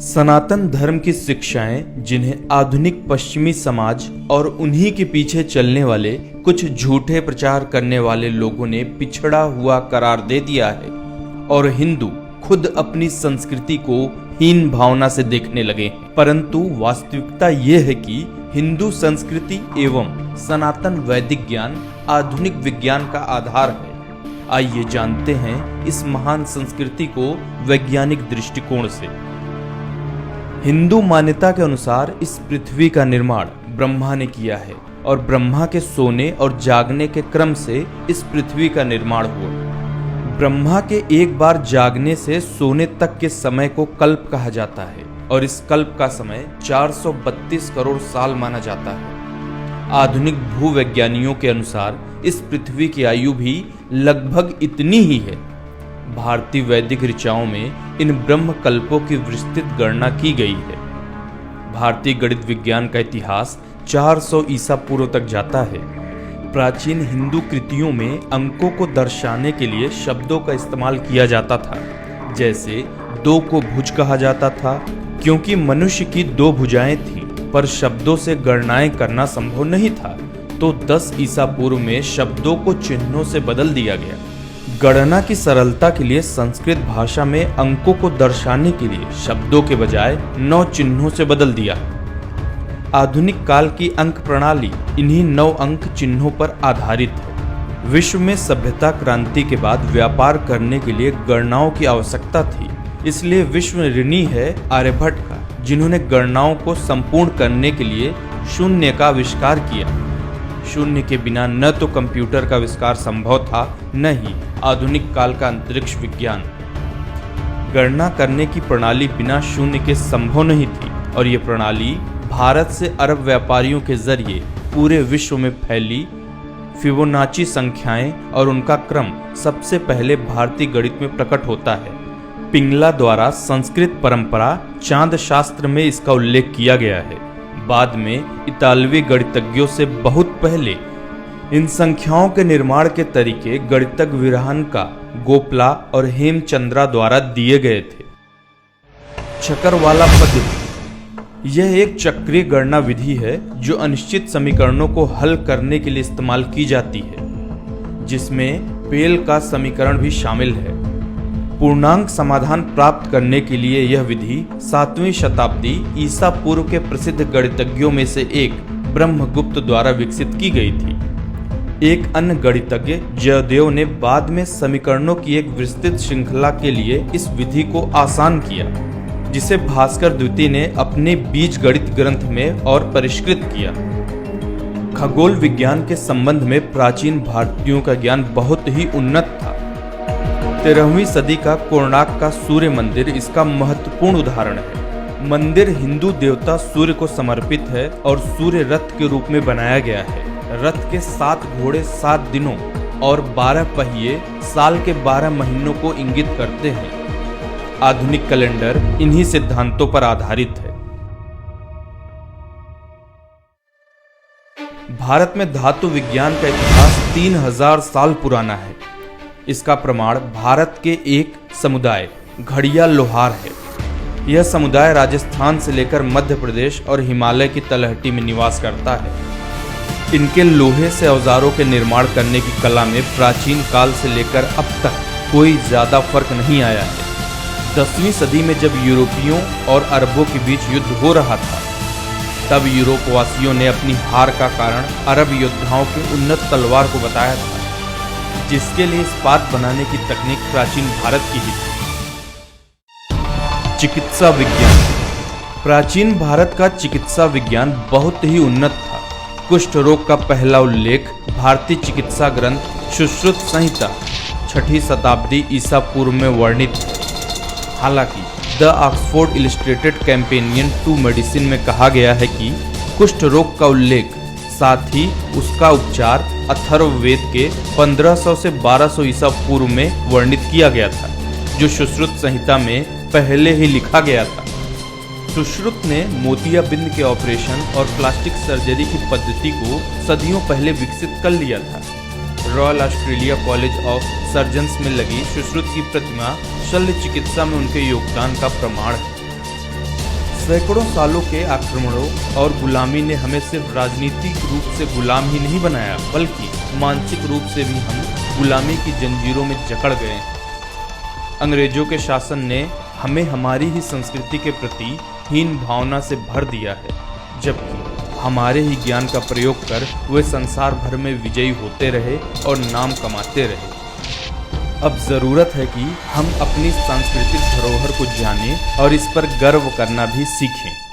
सनातन धर्म की शिक्षाएं, जिन्हें आधुनिक पश्चिमी समाज और उन्हीं के पीछे चलने वाले कुछ झूठे प्रचार करने वाले लोगों ने पिछड़ा हुआ करार दे दिया है, और हिंदू खुद अपनी संस्कृति को हीन भावना से देखने लगे हैं। परंतु वास्तविकता यह है कि हिंदू संस्कृति एवं सनातन वैदिक ज्ञान आधुनिक विज्ञान का आधार है। आइए जानते हैं इस महान संस्कृति को वैज्ञानिक दृष्टिकोण से। हिंदू मान्यता के अनुसार इस पृथ्वी का निर्माण ब्रह्मा ने किया है, और ब्रह्मा के सोने और जागने के क्रम से इस पृथ्वी का निर्माण हुआ। ब्रह्मा के एक बार जागने से सोने तक के समय को कल्प कहा जाता है, और इस कल्प का समय 432 करोड़ साल माना जाता है। आधुनिक भूवैज्ञानियों के अनुसार इस पृथ्वी की आयु भी लगभग इतनी ही है। भारतीय वैदिक ऋचाओं में इन ब्रह्म कल्पों की विस्तृत गणना की गई है। भारतीय गणित विज्ञान का इतिहास 400 ईसा पूर्व तक जाता है। प्राचीन हिंदू कृतियों में अंकों को दर्शाने के लिए शब्दों का इस्तेमाल किया जाता था। जैसे 2 को भुज कहा जाता था, क्योंकि मनुष्य की 2 भुजाएं थीं, पर शब्दों से गणनाएं करना संभव नहीं था, तो 10 ईसा पूर्व में शब्दों को चिन्हों से बदल दिया गया। गणना की सरलता के लिए संस्कृत भाषा में अंकों को दर्शाने के लिए शब्दों के बजाय 9 चिन्हों से बदल दिया। आधुनिक काल की अंक प्रणाली इन्हीं 9 अंक चिन्हों पर आधारित है। विश्व में सभ्यता क्रांति के बाद व्यापार करने के लिए गणनाओं की आवश्यकता थी, इसलिए विश्व ऋणी है आर्यभट्ट का, जिन्होंने गणनाओं को संपूर्ण करने के लिए शून्य का आविष्कार किया। शून्य के बिना न तो कंप्यूटर का आविष्कार संभव था, न ही आधुनिक काल का अंतरिक्ष विज्ञान। गणना करने की प्रणाली बिना शून्य के संभव नहीं थी, और ये प्रणाली भारत से अरब व्यापारियों के जरिए पूरे विश्व में फैली। फिबोनाची संख्याएं और उनका क्रम सबसे पहले भारतीय गणित में प्रकट होता है। पिंगला द्वारा संस्कृत परंपरा चांद शास्त्र में इसका उल्लेख किया गया है। बाद में इतालवी गणितज्ञों से बहुत पहले इन संख्याओं के निर्माण के तरीके गणितज्ञ विरहानका, गोपला और हेमचंद्रा द्वारा दिए गए थे। चक्करवाला पद्धति यह एक चक्रीय गणना विधि है जो अनिश्चित समीकरणों को हल करने के लिए इस्तेमाल की जाती है, जिसमें पेल का समीकरण भी शामिल है। पूर्णांक समाधान प्राप्त करने के लिए यह विधि 7वीं शताब्दी ईसा पूर्व के प्रसिद्ध गणितज्ञों में से एक ब्रह्मगुप्त द्वारा विकसित की गई थी। एक अन्य गणितज्ञ जयदेव ने बाद में समीकरणों की एक विस्तृत श्रृंखला के लिए इस विधि को आसान किया, जिसे भास्कर द्वितीय ने अपने बीज गणित ग्रंथ में और परिष्कृत किया। खगोल विज्ञान के संबंध में प्राचीन भारतीयों का ज्ञान बहुत ही उन्नत था। 13वीं सदी का कोणार्क का सूर्य मंदिर इसका महत्वपूर्ण उदाहरण है। मंदिर हिंदू देवता सूर्य को समर्पित है और सूर्य रथ के रूप में बनाया गया है। रथ के 7 घोड़े 7 दिनों और 12 पहिए साल के 12 महीनों को इंगित करते हैं। आधुनिक कैलेंडर इन्हीं सिद्धांतों पर आधारित है। भारत में धातु विज्ञान का इतिहास 3000 साल पुराना है। इसका प्रमाण भारत के एक समुदाय घड़िया लोहार है। यह समुदाय राजस्थान से लेकर मध्य प्रदेश और हिमालय की तलहटी में निवास करता है। इनके लोहे से औजारों के निर्माण करने की कला में प्राचीन काल से लेकर अब तक कोई ज्यादा फर्क नहीं आया है। 10वीं सदी में जब यूरोपियों और अरबों के बीच युद्ध हो रहा था, तब यूरोपवासियों ने अपनी हार का कारण अरब योद्धाओं के उन्नत तलवार को बताया था, जिसके लिए इस्पात बनाने की तकनीक प्राचीन भारत की ही थी। चिकित्सा विज्ञान। प्राचीन भारत का चिकित्सा विज्ञान बहुत ही उन्नत था। कुष्ठ रोग का पहला उल्लेख भारतीय चिकित्सा ग्रंथ सुश्रुत संहिता 6ठी शताब्दी ईसा पूर्व में वर्णित है। हालांकि the Oxford illustrated companion to medicine में कहा गया है कि कुष्ठ रोग का उल्लेख, साथ ही उसका उपचार अथर्ववेद के 1500 से 1200 ईसा पूर्व में वर्णित किया गया था, जो सुश्रुत संहिता में पहले ही लिखा गया था। सुश्रुत ने मोतियाबिंद के ऑपरेशन और प्लास्टिक सर्जरी की पद्धति को सदियों पहले विकसित कर लिया था। Royal Australia college of surgeons में लगी सुश्रुत की प्रतिमा शल्य चिकित्सा में उनके योगदान का प्रमाण है। सैकड़ों सालों के आक्रमणों और गुलामी ने हमें सिर्फ राजनीतिक रूप से गुलाम ही नहीं बनाया, बल्कि मानसिक रूप से भी हम गुलामी की जंजीरों में जकड़ गए हैं। अंग्रेजों के शासन ने हमें हमारी ही संस्कृति के प्रति हीन भावना से भर दिया है, जबकि हमारे ही ज्ञान का प्रयोग कर वे संसार भर में विजयी होते रहे और नाम कमाते रहे। अब जरूरत है कि हम अपनी सांस्कृतिक धरोहर को जानें और इस पर गर्व करना भी सीखें।